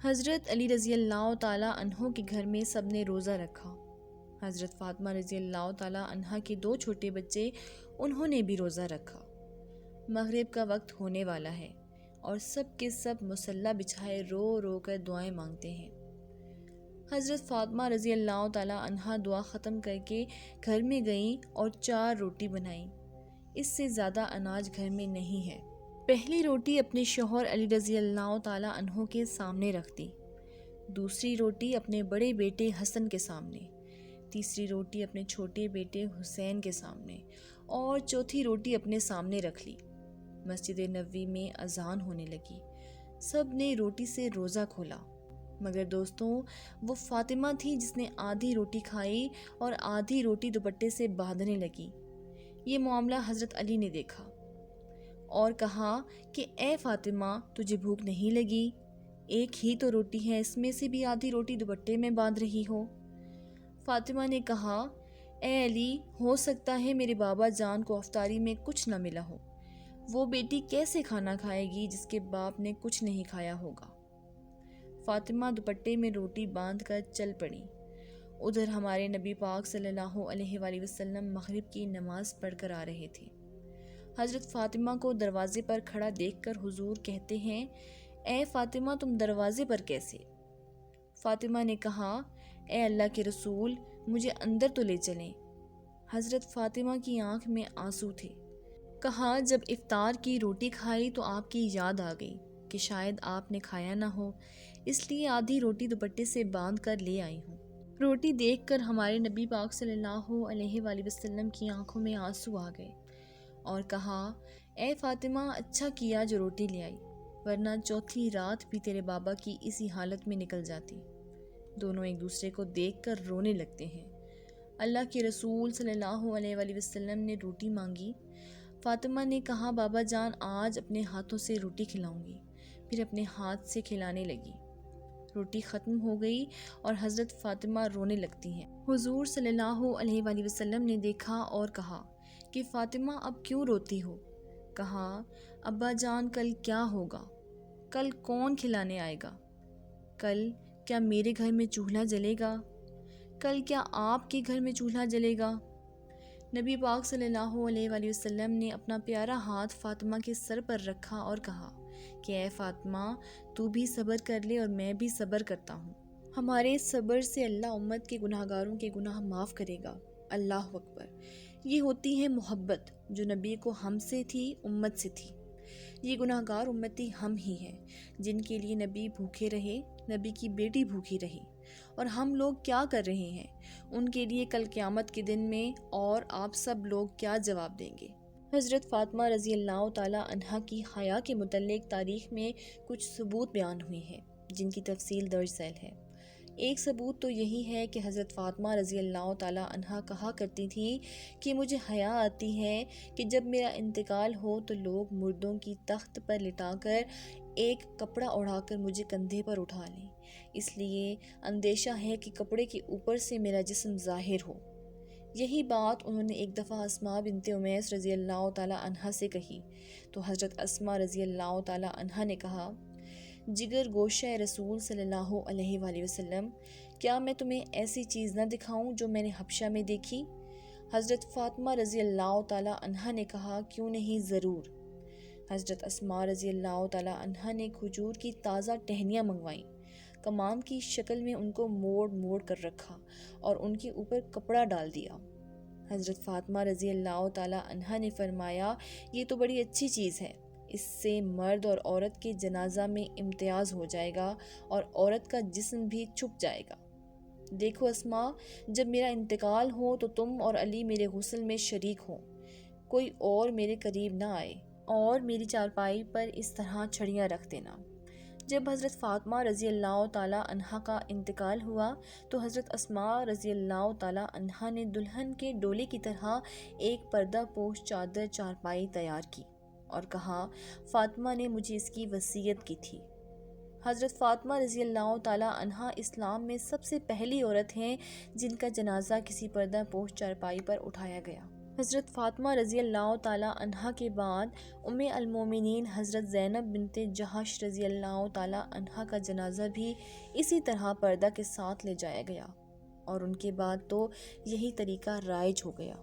حضرت علی رضی اللہ تعالیٰ عنہ کے گھر میں سب نے روزہ رکھا۔ حضرت فاطمہ رضی اللہ تعالیٰ عنہ کے 2 چھوٹے بچے، انہوں نے بھی روزہ رکھا۔ مغرب کا وقت ہونے والا ہے اور سب کے سب مصلی بچھائے رو رو کر دعائیں مانگتے ہیں۔ حضرت فاطمہ رضی اللہ تعالیٰ عنہ دعا ختم کر کے گھر میں گئیں اور 4 روٹی بنائیں۔ اس سے زیادہ اناج گھر میں نہیں ہے۔ پہلی روٹی اپنے شوہر علی رضی اللہ تعالیٰ عنہ کے سامنے رکھ دی، دوسری روٹی اپنے بڑے بیٹے حسن کے سامنے، تیسری روٹی اپنے چھوٹے بیٹے حسین کے سامنے اور چوتھی روٹی اپنے سامنے رکھ لی۔ مسجد نبوی میں اذان ہونے لگی۔ سب نے روٹی سے روزہ کھولا، مگر دوستوں وہ فاطمہ تھی جس نے آدھی روٹی کھائی اور آدھی روٹی دوپٹے سے باندھنے لگی۔ یہ معاملہ حضرت علی نے دیکھا اور کہا کہ اے فاطمہ، تجھے بھوک نہیں لگی؟ ایک ہی تو روٹی ہے، اس میں سے بھی آدھی روٹی دوپٹے میں باندھ رہی ہو۔ فاطمہ نے کہا، اے علی، ہو سکتا ہے میرے بابا جان کو افطاری میں کچھ نہ ملا ہو، وہ بیٹی کیسے کھانا کھائے گی جس کے باپ نے کچھ نہیں کھایا ہوگا۔ فاطمہ دوپٹے میں روٹی باندھ کر چل پڑی۔ ادھر ہمارے نبی پاک صلی اللہ علیہ وآلہ وسلم مغرب کی نماز پڑھ کر آ رہے تھے۔ حضرت فاطمہ کو دروازے پر کھڑا دیکھ کر حضور کہتے ہیں، اے فاطمہ، تم دروازے پر کیسے؟ فاطمہ نے کہا، اے اللہ کے رسول، مجھے اندر تو لے چلیں۔ حضرت فاطمہ کی آنکھ میں آنسو تھے۔ کہا، جب افطار کی روٹی کھائی تو آپ کی یاد آ گئی کہ شاید آپ نے کھایا نہ ہو، اس لیے آدھی روٹی دوپٹے سے باندھ کر لے آئی ہوں۔ روٹی دیکھ کر ہمارے نبی پاک صلی اللہ علیہ وآلہ وسلم کی آنکھوں میں آنسو آ گئے اور کہا، اے فاطمہ، اچھا کیا جو روٹی لے آئی، ورنہ چوتھی رات بھی تیرے بابا کی اسی حالت میں نکل جاتی۔ دونوں ایک دوسرے کو دیکھ کر رونے لگتے ہیں۔ اللہ کے رسول صلی اللہ علیہ وآلہ وسلم نے روٹی مانگی۔ فاطمہ نے کہا، بابا جان، آج اپنے ہاتھوں سے روٹی کھلاؤں گی۔ پھر اپنے ہاتھ سے کھلانے لگی۔ روٹی ختم ہو گئی اور حضرت فاطمہ رونے لگتی ہیں۔ حضور صلی اللہ علیہ وآلہ وسلم نے دیکھا اور کہا کہ فاطمہ، اب کیوں روتی ہو؟ کہا، ابا جان، کل کیا ہوگا؟ کل کون کھلانے آئے گا؟ کل کیا میرے گھر میں چولہا جلے گا؟ کل کیا آپ کے گھر میں چولہا جلے گا؟ نبی پاک صلی اللہ علیہ وآلہ وسلم نے اپنا پیارا ہاتھ فاطمہ کے سر پر رکھا اور کہا کہ اے فاطمہ، تو بھی صبر کر لے اور میں بھی صبر کرتا ہوں۔ ہمارے صبر سے اللہ امت کے گناہ گاروں کے گناہ معاف کرے گا۔ اللہ اکبر۔ یہ ہوتی ہے محبت جو نبی کو ہم سے تھی، امت سے تھی۔ یہ گناہ گار امتی ہم ہی ہیں جن کے لیے نبی بھوکے رہے، نبی کی بیٹی بھوکی رہی، اور ہم لوگ کیا کر رہے ہیں ان کے لیے کل قیامت کے دن میں، اور آپ سب لوگ کیا جواب دیں گے؟ حضرت فاطمہ رضی اللہ تعالیٰ عنہ کی حیا کے متعلق تاریخ میں کچھ ثبوت بیان ہوئے ہیں جن کی تفصیل درج ذیل ہے۔ ایک ثبوت تو یہی ہے کہ حضرت فاطمہ رضی اللہ تعالیٰ عنہ کہا کرتی تھی کہ مجھے حیا آتی ہے کہ جب میرا انتقال ہو تو لوگ مردوں کی تخت پر لٹا کر ایک کپڑا اڑا کر مجھے کندھے پر اٹھا لیں، اس لیے اندیشہ ہے کہ کپڑے کے اوپر سے میرا جسم ظاہر ہو۔ یہی بات انہوں نے ایک دفعہ اسماء بنت امیس رضی اللہ تعالیٰ عنہ سے کہی تو حضرت اسماء رضی اللہ تعالیٰ عنہ نے کہا، جگر گوشہ رسول صلی اللہ علیہ وآلہ وسلم، کیا میں تمہیں ایسی چیز نہ دکھاؤں جو میں نے حبشہ میں دیکھی؟ حضرت فاطمہ رضی اللہ تعالیٰ عنہ نے کہا، کیوں نہیں، ضرور۔ حضرت اسماء رضی اللہ تعالیٰ عنہ نے کھجور کی تازہ ٹہنیاں منگوائیں، کمان کی شکل میں ان کو موڑ موڑ کر رکھا اور ان کے اوپر کپڑا ڈال دیا۔ حضرت فاطمہ رضی اللہ تعالیٰ عنہ نے فرمایا، یہ تو بڑی اچھی چیز ہے، اس سے مرد اور عورت کے جنازہ میں امتیاز ہو جائے گا اور عورت کا جسم بھی چھپ جائے گا۔ دیکھو اسماء، جب میرا انتقال ہو تو تم اور علی میرے غسل میں شریک ہو، کوئی اور میرے قریب نہ آئے، اور میری چارپائی پر اس طرح چھڑیاں رکھ دینا۔ جب حضرت فاطمہ رضی اللہ تعالیٰ عنہ کا انتقال ہوا تو حضرت اسماء رضی اللہ تعالیٰ عنہ نے دلہن کے ڈولے کی طرح ایک پردہ پوش چادر چارپائی تیار کی اور کہا، فاطمہ نے مجھے اس کی وصیت کی تھی۔ حضرت فاطمہ رضی اللہ تعالیٰ عنہ اسلام میں سب سے پہلی عورت ہیں جن کا جنازہ کسی پردہ پوش چارپائی پر اٹھایا گیا۔ حضرت فاطمہ رضی اللہ تعالیٰ عنہا کے بعد ام المومنین حضرت زینب بنت جہش رضی اللہ تعالیٰ عنہا کا جنازہ بھی اسی طرح پردہ کے ساتھ لے جایا گیا، اور ان کے بعد تو یہی طریقہ رائج ہو گیا۔